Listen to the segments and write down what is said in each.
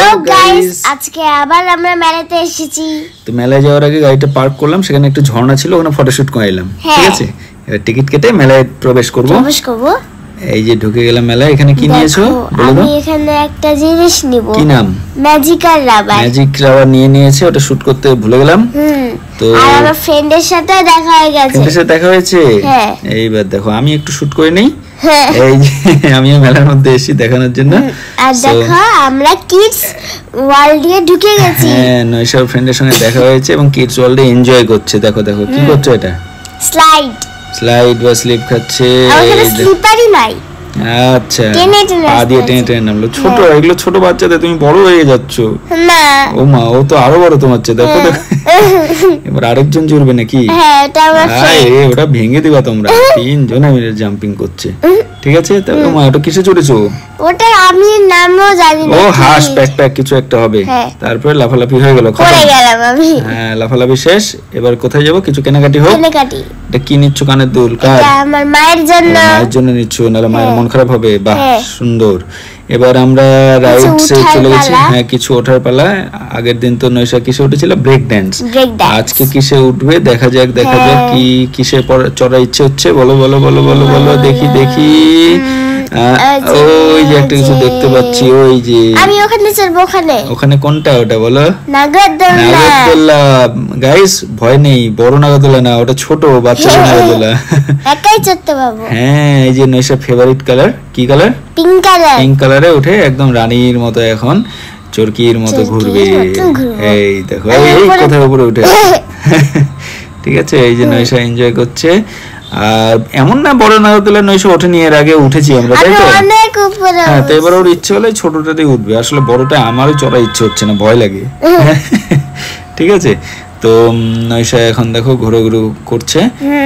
Hello guys, আজকে আবার আমরা মেলাতে এসেছি। তো মেলায় যাওয়ার আগে গাড়িটা পার্ক করলাম, সেখানে একটু ঝর্ণা ছিল, ওখানে ফটোশুট করে এলাম। ঠিক আছে, এবার টিকিট কেটে মেলায় প্রবেশ করব। এই যে ঢুকে গেলাম মেলায়। এখানে কি নিয়েছো বলো তো? আমি এখানে একটা জিনিস নিব। কি নাম? Magical rubber. ম্যাজিক রাবার নিয়েছে, ওটা শুট করতে ভুলে গেলাম। তো আর আমার ফ্রেন্ডের সাথে দেখা হয়ে গেছে। ফ্রেন্ডের সাথে দেখা হয়েছে? হ্যাঁ। এইবার দেখো আমি একটু শুট করে নেই। এই যে আমি মেলার মধ্যে এসেছি দেখানোর জন্য। আর দেখো আমরা কিডস ওয়ার্ল্ডে ঢুকে গেছি। হ্যাঁ, নয়শার ফ্রেন্ডের সঙ্গে দেখা হয়েছে এবং কিডস ওয়ার্ল্ডে এনজয় করছে। দেখো দেখো কি করছে এটা? স্লাইড বা স্লিপ খাচ্ছে। আমাদের স্লিপারই নাই। আচ্ছা, পা দিয়ে টেনে টেনে নামলো। ছোট, এগুলো ছোট বাচ্চাদের, তুমি বড় হয়ে যাচ্ছ। না, ও মা, ও তো আরো বড় তোমার চেয়ে। দেখো এবার আরেকজন জুড়বে নাকি? হ্যাঁ, এটা আমার ফ্রেন্ড। ওটা ভেঙে দিবা তোমরা। তিনজন মিলে জাম্পিং করছে। ঠিক আছে, তবে মা ওটা কিসে চড়েছো? ওটা আমি নামও জানি না। ও হাঁস প্যাক কিছু একটা হবে। তারপরে লাফালাফি হয়ে গেল, পড়ে গেলাম আমি। হ্যাঁ, লাফালাফি শেষ। এবার কোথায় যাব? কিছু কেনাকাটি হোক। এটা কি নিচ্ছ? কানের দুল? এটা আমার মায়ের জন্য। মায়ের জন্য নিচ্ছ, নাহলে মায়ের মন খারাপ হবে। বাহ, সুন্দর। এবার আমরা রাইডসে চলে গেছি। হ্যাঁ, কিছু ওঠার পালা। আগের দিন তো নয়শা কিসে উঠেছিল? Break dance. আজকে কিসে উঠবে? দেখা যাক কি কিসে চড়ার ইচ্ছে হচ্ছে। বলো বলো বলো বলো বলো, দেখি দেখি। ওই যে একটা কিছু দেখতে পাচ্ছি, ওই যে আমি ওখানে চড়বো। ওখানে কোনটা? ওটা বলো। নাগরদোলা। গাইস, ভয় নেই, বড় নাগরদোলা না, ওটা ছোট বাচ্চাদের নাগরদোলা। একাই চড়তে পারবো। হ্যাঁ, এই যে নয়শা ফেভারিট কালার। কি কালার? Pink colour. পিঙ্ক কালারে উঠে একদম রানীর মতো এখন চরকির মতো ঘুরবে। এই দেখো, এই কোথায় উপরে উঠে। ঠিক আছে, এই যে নয়শা এনজয় করছে। আর এমন না বড় নাগরদোলা নয়শা ওঠেনি, এর আগে উঠেছি আমরা, তাই তো? হ্যাঁ, তো এবার ওর ইচ্ছে হলে ছোটটাতেই উঠবে। আসলে বড়টা আমারও চড়ার ইচ্ছে হচ্ছে না, ভয় লাগে। ঠিক আছে, তো নয়শা এখন দেখো ঘুরু করছে।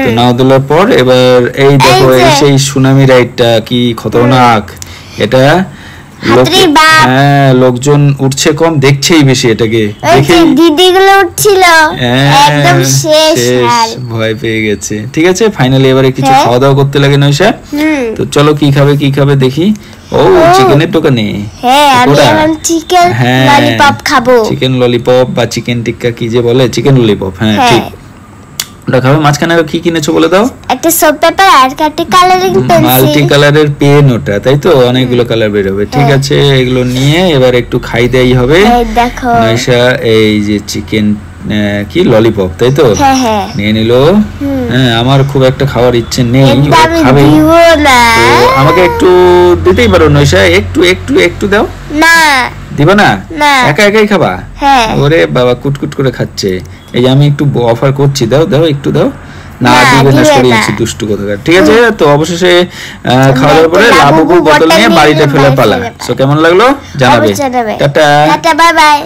তো নাগরদোলার পর এবার এই দেখো, এই সেই সুনামি রাইডটা কি খতরনাক। এটা হ্যাঁ, লোকজন উঠছে কম, দেখছেই বেশি। এটাকে দেখে দিদিগুলো উঠছিল, একদম শেষ, ভয় পেয়ে গেছে। ঠিক আছে, ফাইনালি এবারে কিছু খাওয়া দাওয়া করতে লাগে নয়শা। তো চলো কি খাবে দেখি। ও, চিকেনের দোকানে। হ্যাঁ, আমি এখন চিকেন ললিপপ খাবো। চিকেন ললিপপ বা চিকেন টিক্কা কি যে বলে, চিকেন ললিপপ। হ্যাঁ, ঠিক, ওটা খাবে। মাঝখানে কি কিনেছো বলে দাও? একটা সফট পেপার আর একটা কালারিং পেন্সিল। মাল্টি কালারের পেন ওটা, তাই তো? অনেকগুলো কালার বের হবে। ঠিক আছে, এগুলো নিয়ে এবার একটু খাই দেই হবে। দেখো নয়শা এই যে চিকেন কি ললিপপ, তাই তো? নিয়ে নিলো। হ্যাঁ, আমার খুব একটা খাওয়ার ইচ্ছে নেই, খাবে না। আমাকে একটু দিতেই পারো নয়শা, একটু একটু একটু দাও না। দিবা না? একা একাই খাবা? ওরে বাবা, কুটকুট করে খাচ্ছে। এই যে আমি একটু অফার করছি, দাও দাও একটু দাও। না, দিবে না, সরিয়েছি, দুষ্টু কোথাকার। ঠিক আছে, তো অবশেষে খাওয়া দাওয়ার পরে লাবুবু বোতল নিয়ে বাড়িতে ফেলে পালা। সো কেমন লাগলো জানাবে। Tata, bye bye.